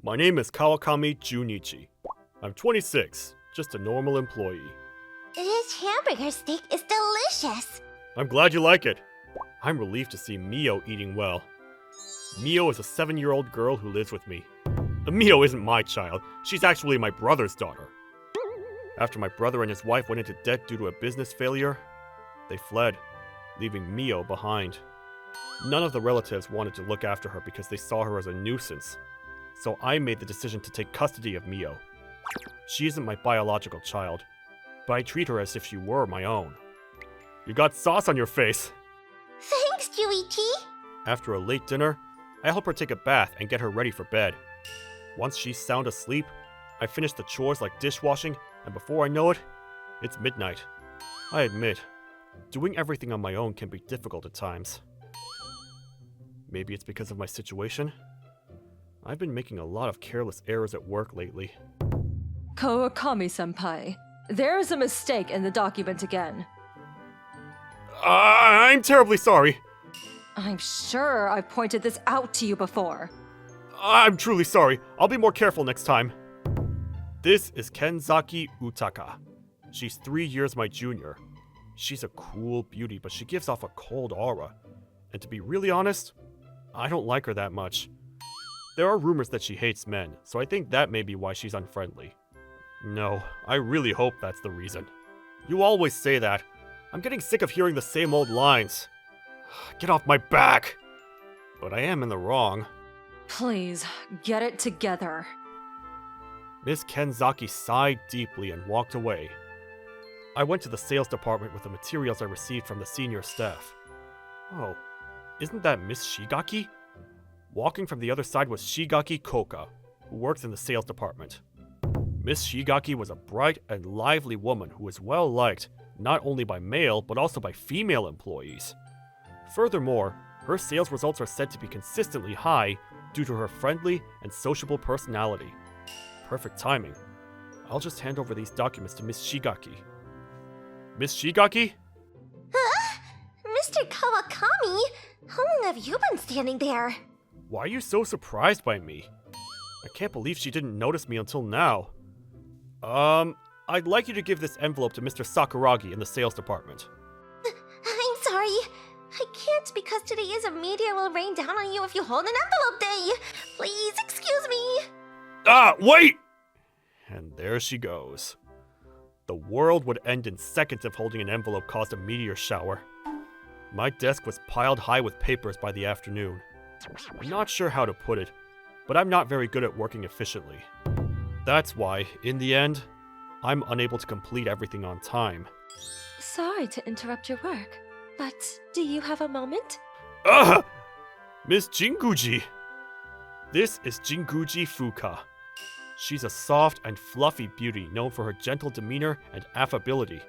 My name is Kawakami Junichi. I'm 26, just a normal employee. This hamburger steak is delicious. I'm glad you like it. I'm relieved to see Mio eating well. Mio is a 7-year-old girl who lives with me. Mio isn't my child, she's actually my brother's daughter. After my brother and his wife went into debt due to a business failure, they fled, leaving Mio behind. None of the relatives wanted to look after her because they saw her as a nuisance, so I made the decision to take custody of Mio. She isn't my biological child, but I treat her as if she were my own. You got sauce on your face! Thanks, Juichi. After a late dinner, I help her take a bath and get her ready for bed. Once she's sound asleep, I finish the chores like dishwashing, and before I know it, it's midnight. I admit, doing everything on my own can be difficult at times. Maybe it's because of my situation? I've been making a lot of careless errors at work lately. Kawakami-senpai, there is a mistake in the document again. I'm terribly sorry. I'm sure I've pointed this out to you before. I'm truly sorry. I'll be more careful next time. This is Kenzaki Utaka. She's 3 years my junior. She's a cool beauty, but she gives off a cold aura. And to be really honest, I don't like her that much. There are rumors that she hates men, so I think that may be why she's unfriendly. No, I really hope that's the reason. You always say that. I'm getting sick of hearing the same old lines. Get off my back! But I am in the wrong. Please, get it together. Miss Kenzaki sighed deeply and walked away. I went to the sales department with the materials I received from the senior staff. Oh, isn't that Miss Shigaki? Walking from the other side was Shigaki Koka, who works in the sales department. Miss Shigaki was a bright and lively woman who was well liked, not only by male but also by female employees. Furthermore, her sales results are said to be consistently high due to her friendly and sociable personality. Perfect timing. I'll just hand over these documents to Miss Shigaki. Miss Shigaki? Huh? Mr. Kawakami, how long have you been standing there? Why are you so surprised by me? I can't believe she didn't notice me until now. I'd like you to give this envelope to Mr. Sakuragi in the sales department. I'm sorry. I can't because today's media will rain down on you if you hold an envelope day. Please excuse me. Wait! And there she goes. The world would end in seconds if holding an envelope caused a meteor shower. My desk was piled high with papers by the afternoon. I'm not sure how to put it, but I'm not very good at working efficiently. That's why, in the end, I'm unable to complete everything on time. Sorry to interrupt your work, but do you have a moment? Miss Jinguji! This is Jinguji Fuka. She's a soft and fluffy beauty known for her gentle demeanor and affability.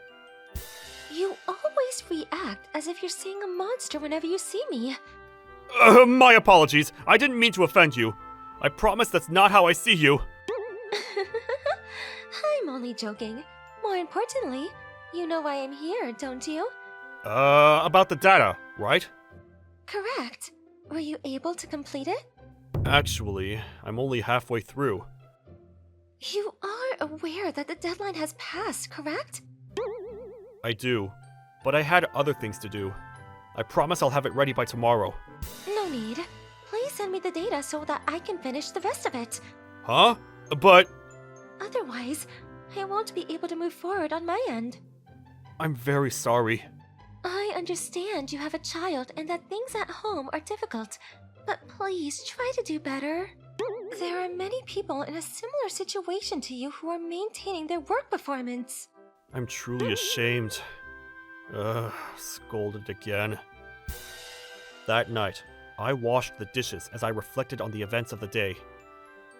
You always react as if you're seeing a monster whenever you see me. My apologies. I didn't mean to offend you. I promise that's not how I see you. I'm only joking. More importantly, you know why I'm here, don't you? About the data, right? Correct. Were you able to complete it? Actually, I'm only halfway through. You are aware that the deadline has passed, correct? I do, but I had other things to do. I promise I'll have it ready by tomorrow. No need. Please send me the data so that I can finish the rest of it. Huh? But... Otherwise, I won't be able to move forward on my end. I'm very sorry. I understand you have a child and that things at home are difficult, but please try to do better. There are many people in a similar situation to you who are maintaining their work performance. I'm truly ashamed. Scolded again. That night, I washed the dishes as I reflected on the events of the day.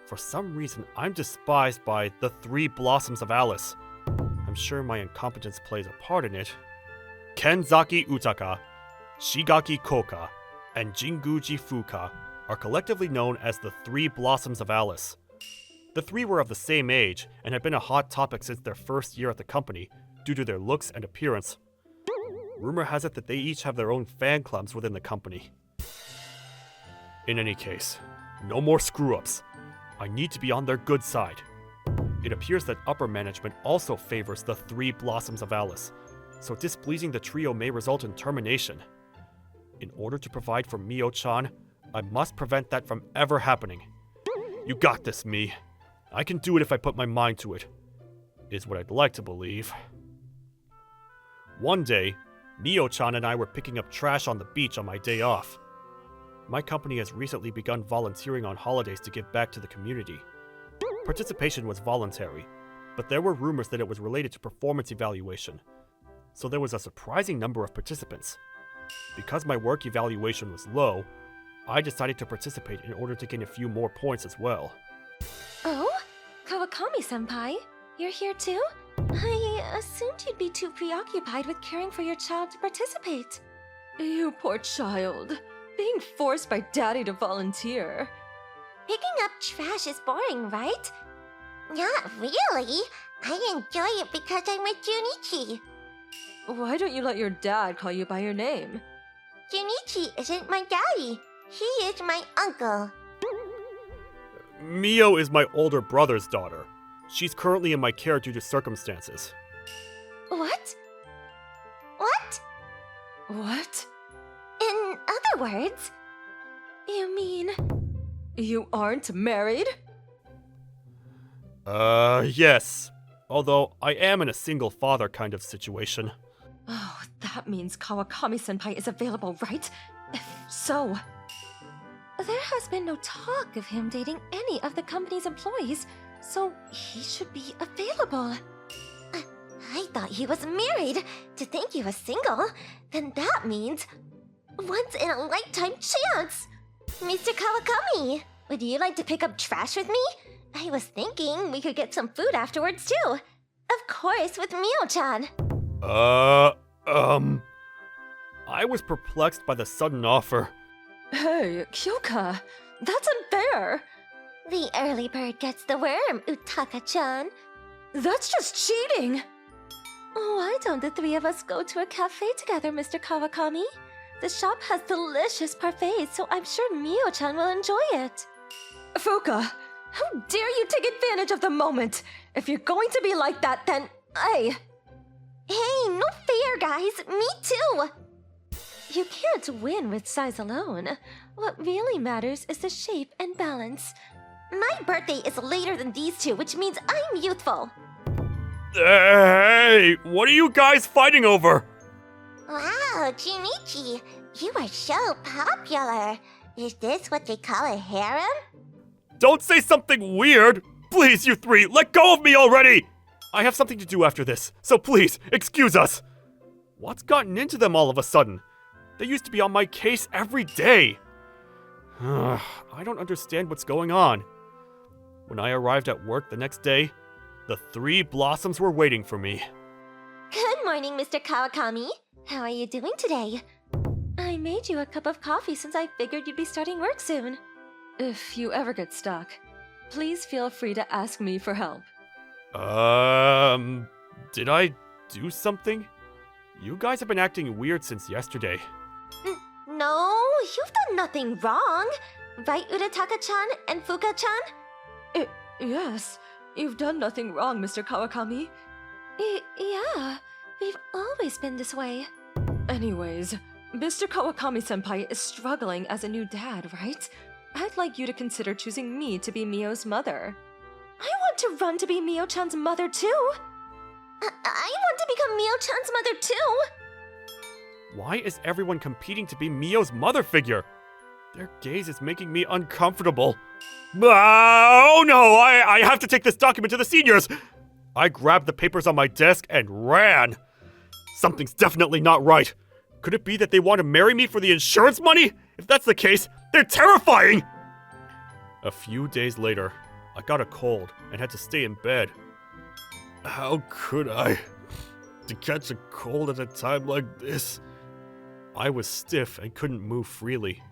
For some reason, I'm despised by the 3 Blossoms of Alice. I'm sure my incompetence plays a part in it. Kenzaki Utaka, Shigaki Koka, and Jinguji Fuka are collectively known as the 3 Blossoms of Alice. The 3 were of the same age and had been a hot topic since their first year at the company due to their looks and appearance. Rumor has it that they each have their own fan clubs within the company. In any case, no more screw-ups. I need to be on their good side. It appears that upper management also favors the three blossoms of Alice, so displeasing the trio may result in termination. In order to provide for Mio-chan, I must prevent that from ever happening. You got this, Mi. I can do it if I put my mind to it, is what I'd like to believe. One day, Mio-chan and I were picking up trash on the beach on my day off. My company has recently begun volunteering on holidays to give back to the community. Participation was voluntary, but there were rumors that it was related to performance evaluation, so there was a surprising number of participants. Because my work evaluation was low, I decided to participate in order to gain a few more points as well. Oh? Kawakami-senpai? You're here too? I assumed you'd be too preoccupied with caring for your child to participate. You poor child. Being forced by Daddy to volunteer. Picking up trash is boring, right? Not really. I enjoy it because I'm with Junichi. Why don't you let your dad call you by your name? Junichi isn't my daddy. He is my uncle. Mio is my older brother's daughter. She's currently in my care due to circumstances. What? What? What? In other words, You mean... you aren't married? Yes. Although I am in a single father kind of situation. Oh, that means Kawakami-senpai is available, right? If so... There has been no talk of him dating any of the company's employees, so he should be available. I thought he was married. To think he was single, then that means once-in-a-lifetime chance. Mr. Kawakami, would you like to pick up trash with me? I was thinking we could get some food afterwards too. Of course, with Mio-chan. I was perplexed by the sudden offer. Hey, Kyoka, that's unfair! The early bird gets the worm, Utaka-chan. That's just cheating! Why don't the three of us go to a cafe together, Mr. Kawakami? The shop has delicious parfaits, so I'm sure Mio-chan will enjoy it. Fuka, how dare you take advantage of the moment? If you're going to be like that, then Hey, no fair, guys. Me too. You can't win with size alone. What really matters is the shape and balance. My birthday is later than these two, which means I'm youthful. Hey, what are you guys fighting over? Wow, Junichi, you are so popular. Is this what they call a harem? Don't say something weird! Please, you three, let go of me already! I have something to do after this, so please, excuse us! What's gotten into them all of a sudden? They used to be on my case every day! I don't understand what's going on. When I arrived at work the next day, the three blossoms were waiting for me. Good morning, Mr. Kawakami. How are you doing today? I made you a cup of coffee since I figured you'd be starting work soon. If you ever get stuck, please feel free to ask me for help. Did I do something? You guys have been acting weird since yesterday. No, you've done nothing wrong. Right, Urataka-chan and Fuka-chan? Yes, you've done nothing wrong, Mr. Kawakami. Yeah, we've always been this way. Anyways, Mr. Kawakami-senpai is struggling as a new dad, right? I'd like you to consider choosing me to be Mio's mother. I want to run to be Mio-chan's mother too! I want to become Mio-chan's mother too! Why is everyone competing to be Mio's mother figure? Their gaze is making me uncomfortable. Oh no, I have to take this document to the seniors! I grabbed the papers on my desk and ran. Something's definitely not right. Could it be that they want to marry me for the insurance money? If that's the case, they're terrifying! A few days later, I got a cold and had to stay in bed. How could I? To catch a cold at a time like this? I was stiff and couldn't move freely.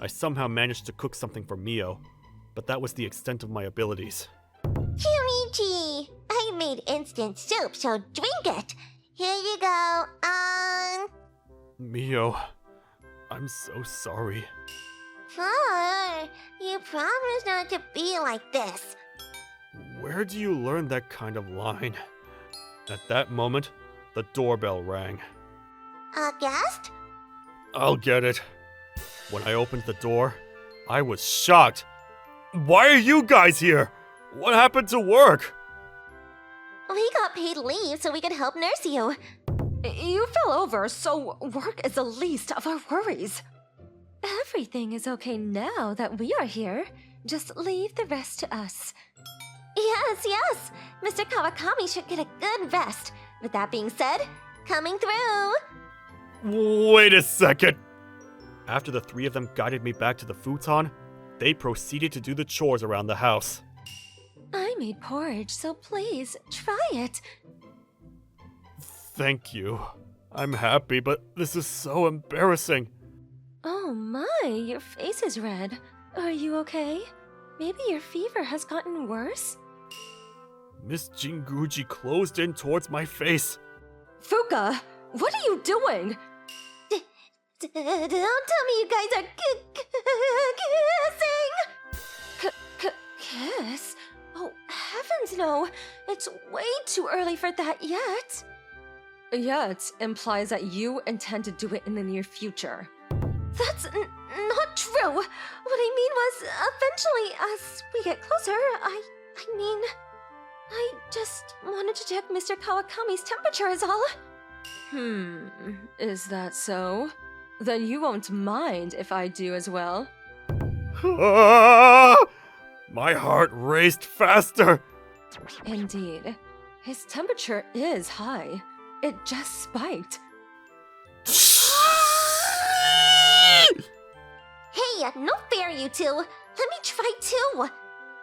I somehow managed to cook something for Mio, but that was the extent of my abilities. Junichi, I made instant soup, so drink it. Here you go. Mio, I'm so sorry. You promised not to be like this. Where do you learn that kind of line? At that moment, the doorbell rang. A guest? I'll get it. When I opened the door, I was shocked. Why are you guys here? What happened to work? We got paid leave so we could help nurse you. You fell over, so work is the least of our worries. Everything is okay now that we are here. Just leave the rest to us. Yes. Mr. Kawakami should get a good rest. With that being said, coming through. Wait a second. After the three of them guided me back to the futon, they proceeded to do the chores around the house. I made porridge, so please, try it. Thank you. I'm happy, but this is so embarrassing. Oh my, your face is red. Are you okay? Maybe your fever has gotten worse? Miss Jinguji closed in towards my face. Fuka, what are you doing? Don't tell me you guys are kissing! Kiss? Oh, heavens no. It's way too early for that yet. Yet implies that you intend to do it in the near future. That's not true. What I mean was, eventually, as we get closer, I just wanted to check Mr. Kawakami's temperature is all. Is that so? Then you won't mind if I do as well. My heart raced faster. Indeed. His temperature is high. It just spiked. Hey, no fair, you two. Let me try too.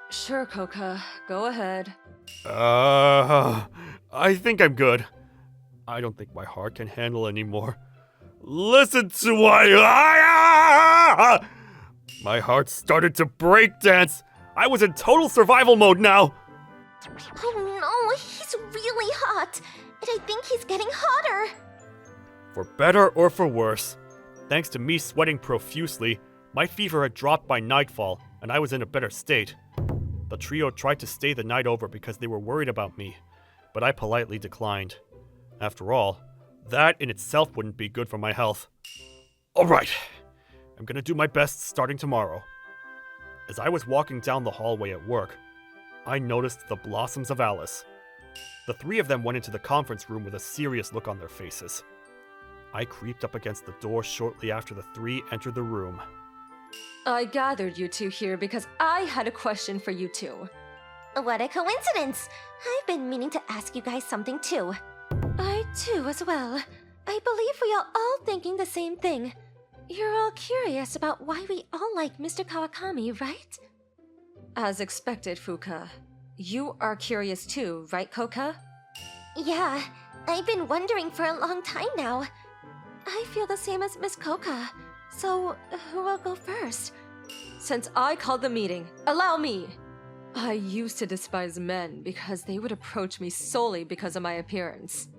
Sure, Koka. Go ahead. I think I'm good. I don't think my heart can handle anymore. Listen to my heart started to break dance. I was in total survival mode now. Oh no, he's really hot. And I think he's getting hotter. For better or for worse, thanks to me sweating profusely, my fever had dropped by nightfall, and I was in a better state. The trio tried to stay the night over because they were worried about me, but I politely declined. After all, that in itself wouldn't be good for my health. Alright, I'm gonna do my best starting tomorrow. As I was walking down the hallway at work, I noticed the Blossoms of Alice. The three of them went into the conference room with a serious look on their faces. I creeped up against the door shortly after the three entered the room. I gathered you two here because I had a question for you two. What a coincidence. I've been meaning to ask you guys something too. I too as well. I believe we are all thinking the same thing. You're all curious about why we all like Mr. Kawakami, right? As expected, Fuka. You are curious too, right, Koka? Yeah, I've been wondering for a long time now. I feel the same as Miss Koka. So, who will go first? Since I called the meeting, allow me! I used to despise men because they would approach me solely because of my appearance.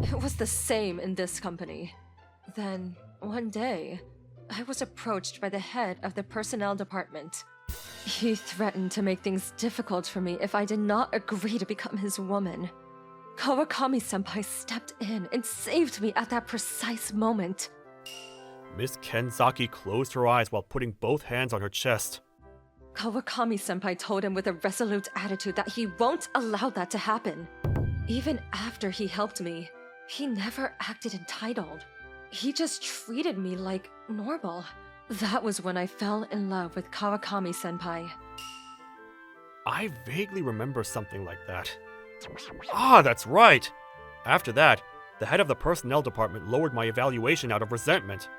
It was the same in this company. Then, one day, I was approached by the head of the personnel department. He threatened to make things difficult for me if I did not agree to become his woman. Kawakami-senpai stepped in and saved me at that precise moment. Miss Kenzaki closed her eyes while putting both hands on her chest. Kawakami-senpai told him with a resolute attitude that he won't allow that to happen. Even after he helped me, he never acted entitled. He just treated me like normal. That was when I fell in love with Kawakami-senpai. I vaguely remember something like that. Ah, that's right! After that, the head of the personnel department lowered my evaluation out of resentment.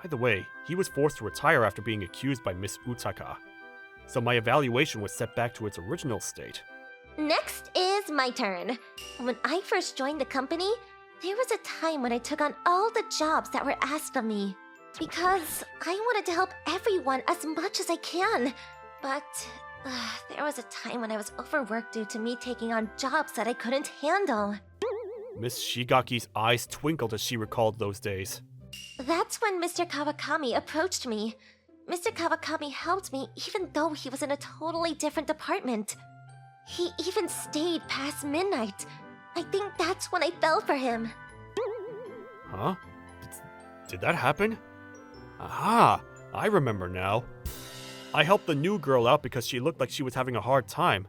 By the way, he was forced to retire after being accused by Miss Utaka. So my evaluation was set back to its original state. Next is my turn. When I first joined the company, there was a time when I took on all the jobs that were asked of me. Because I wanted to help everyone as much as I can. But there was a time when I was overworked due to me taking on jobs that I couldn't handle. Miss Shigaki's eyes twinkled as she recalled those days. That's when Mr. Kawakami approached me. Mr. Kawakami helped me even though he was in a totally different department. He even stayed past midnight. I think that's when I fell for him. Huh? Did that happen? Aha! I remember now. I helped the new girl out because she looked like she was having a hard time.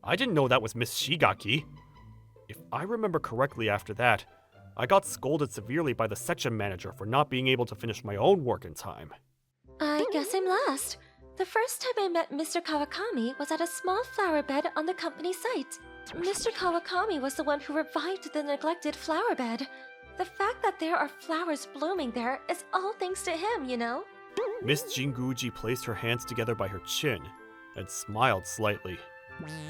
I didn't know that was Miss Shigaki. If I remember correctly after that, I got scolded severely by the section manager for not being able to finish my own work in time. I guess I'm last. The first time I met Mr. Kawakami was at a small flower bed on the company site. Mr. Kawakami was the one who revived the neglected flower bed. The fact that there are flowers blooming there is all thanks to him, you know? Miss Jinguji placed her hands together by her chin and smiled slightly.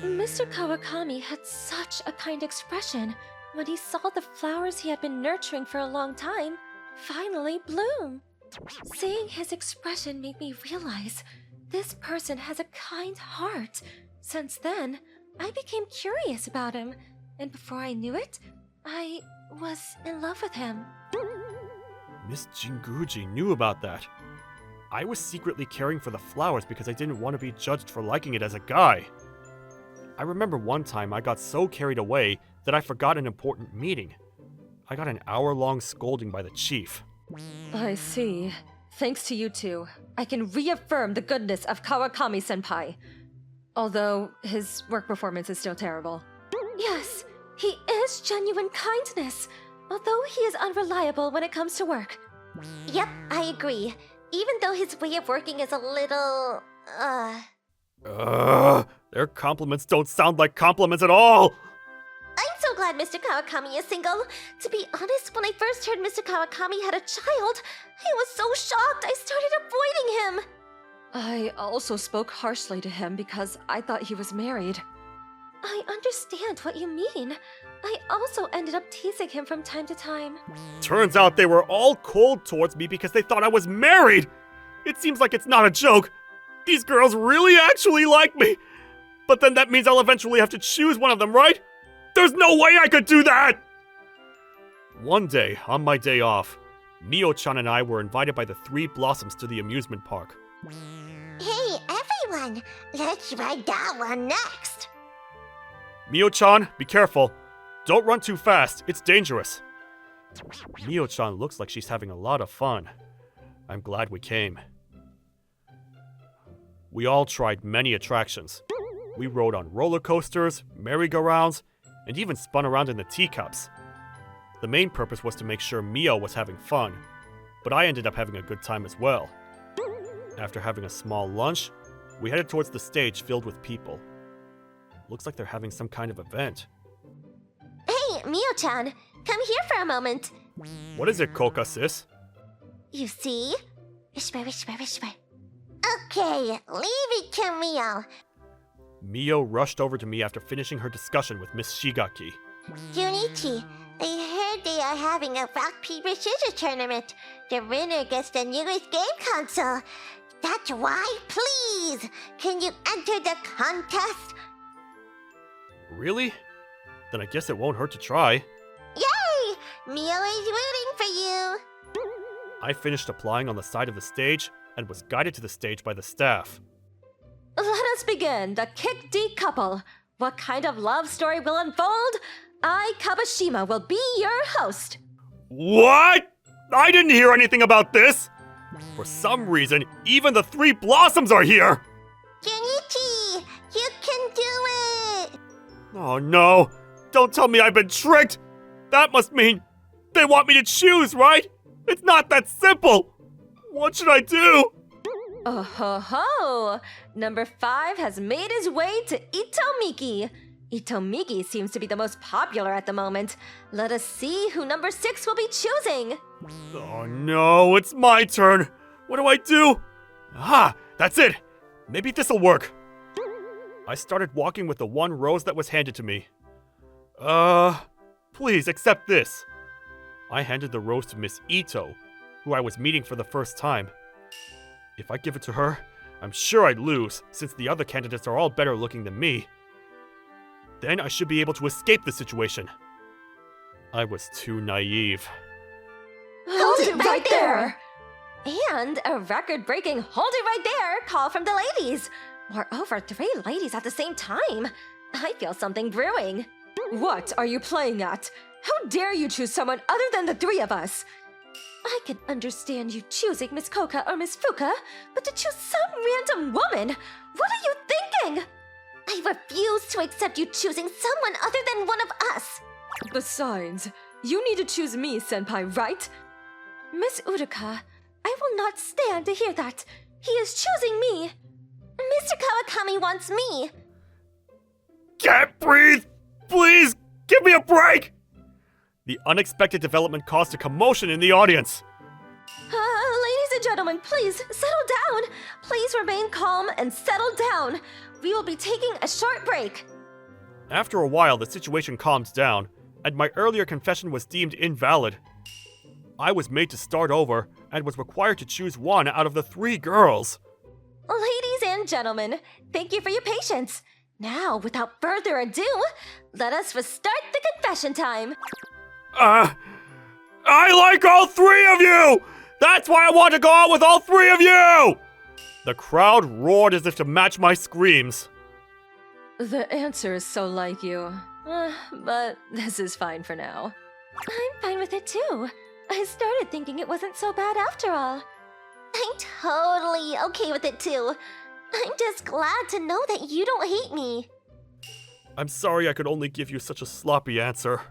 Mr. Kawakami had such a kind expression when he saw the flowers he had been nurturing for a long time finally bloom. Seeing his expression made me realize this person has a kind heart. Since then, I became curious about him, and before I knew it, I was in love with him. Miss Jinguji knew about that. I was secretly caring for the flowers because I didn't want to be judged for liking it as a guy. I remember one time I got so carried away that I forgot an important meeting. I got an hour-long scolding by the chief. I see. Thanks to you two, I can reaffirm the goodness of Kawakami-senpai. Although his work performance is still terrible. Yes, he is genuine kindness, although he is unreliable when it comes to work. Yep, I agree. Even though his way of working is a little... Their compliments don't sound like compliments at all! I'm so glad Mr. Kawakami is single. To be honest, when I first heard Mr. Kawakami had a child, I was so shocked I started avoiding him. I also spoke harshly to him because I thought he was married. I understand what you mean. I also ended up teasing him from time to time. Turns out they were all cold towards me because they thought I was married! It seems like it's not a joke. These girls really actually like me. But then that means I'll eventually have to choose one of them, right? There's no way I could do that! One day, on my day off, Mio-chan and I were invited by the Three Blossoms to the amusement park. Hey, everyone! Let's ride that one next! Mio-chan, be careful. Don't run too fast, it's dangerous. Mio-chan looks like she's having a lot of fun. I'm glad we came. We all tried many attractions. We rode on roller coasters, merry-go-rounds, and even spun around in the teacups. The main purpose was to make sure Mio was having fun, but I ended up having a good time as well. After having a small lunch, we headed towards the stage filled with people. Looks like they're having some kind of event. Hey, Mio-chan, come here for a moment. What is it, Koka sis? You see? Whisper, whisper, whisper. Okay, leave it to Mio. Mio rushed over to me after finishing her discussion with Miss Shigaki. Junichi, I heard they are having a rock, paper, scissors tournament. The winner gets the newest game console. That's why, please, can you enter the contest? Really? Then I guess it won't hurt to try. Yay! Mio is rooting for you. I finished applying on the side of the stage and was guided to the stage by the staff. Let us begin the Kick D couple. What kind of love story will unfold? I, Kabashima, will be your host. What? I didn't hear anything about this! For some reason, even the Three Blossoms are here! Junichi, you can do it! Oh no! Don't tell me I've been tricked! That must mean they want me to choose, right? It's not that simple! What should I do? Oh ho ho! Number 5 has made his way to Itomiki. Itomiki seems to be the most popular at the moment. Let us see who number 6 will be choosing. Oh no, it's my turn! What do I do? Ah, that's it! Maybe this'll work. I started walking with the one rose that was handed to me. Please accept this. I handed the rose to Miss Ito, who I was meeting for the first time. If I give it to her, I'm sure I'd lose, since the other candidates are all better looking than me. Then I should be able to escape the situation. I was too naive. Hold it right there! And a record-breaking hold it right there call from the ladies. Moreover, 3 ladies at the same time. I feel something brewing. What are you playing at? How dare you choose someone other than the 3 of us? I can understand you choosing Miss Koka or Miss Fuka, but to choose some random woman? What are you thinking? I refuse to accept you choosing someone other than one of us. Besides, you need to choose me, Senpai, right? Miss Uruka, I will not stand to hear that. He is choosing me. Mr. Kawakami wants me. Can't breathe! Please, give me a break! The unexpected development caused a commotion in the audience. Ladies and gentlemen, please settle down. Please remain calm and settle down. We will be taking a short break. After a while, the situation calmed down, and my earlier confession was deemed invalid. I was made to start over, and was required to choose one out of the 3 girls. Ladies and gentlemen, thank you for your patience. Now, without further ado, let us restart the confession time. I like all 3 of you! That's why I want to go out with all 3 of you! The crowd roared as if to match my screams. The answer is so like you. But this is fine for now. I'm fine with it too. I started thinking it wasn't so bad after all. I'm totally okay with it too. I'm just glad to know that you don't hate me. I'm sorry I could only give you such a sloppy answer.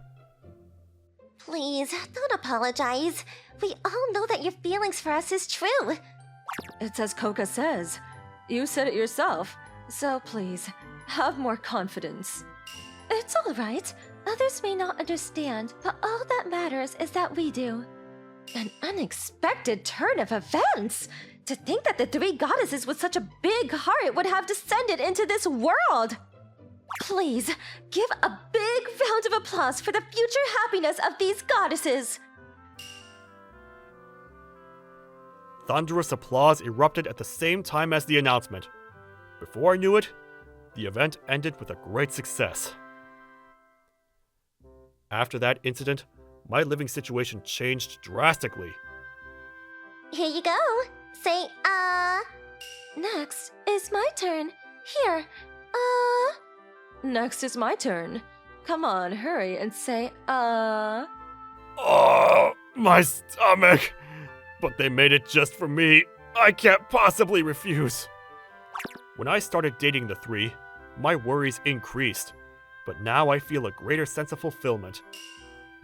Please, don't apologize. We all know that your feelings for us is true. It's as Koka says. You said it yourself. So please, have more confidence. It's all right. Others may not understand, but all that matters is that we do. An unexpected turn of events! To think that the 3 goddesses with such a big heart would have descended into this world! Please, give a big round of applause for the future happiness of these goddesses! Thunderous applause erupted at the same time as the announcement. Before I knew it, the event ended with a great success. After that incident, my living situation changed drastically. Here you go. Say, Next is my turn. Here, Next is my turn. Come on, hurry and say, Oh, my stomach! But they made it just for me. I can't possibly refuse. When I started dating the 3, my worries increased. But now I feel a greater sense of fulfillment.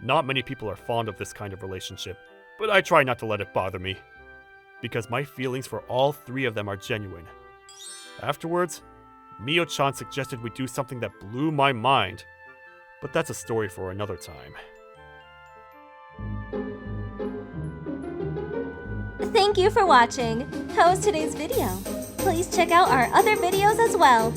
Not many people are fond of this kind of relationship, but I try not to let it bother me. Because my feelings for all 3 of them are genuine. Afterwards, Mio-chan suggested we do something that blew my mind. But that's a story for another time. thank you for watching. How was today's video? Please check out our other videos as well.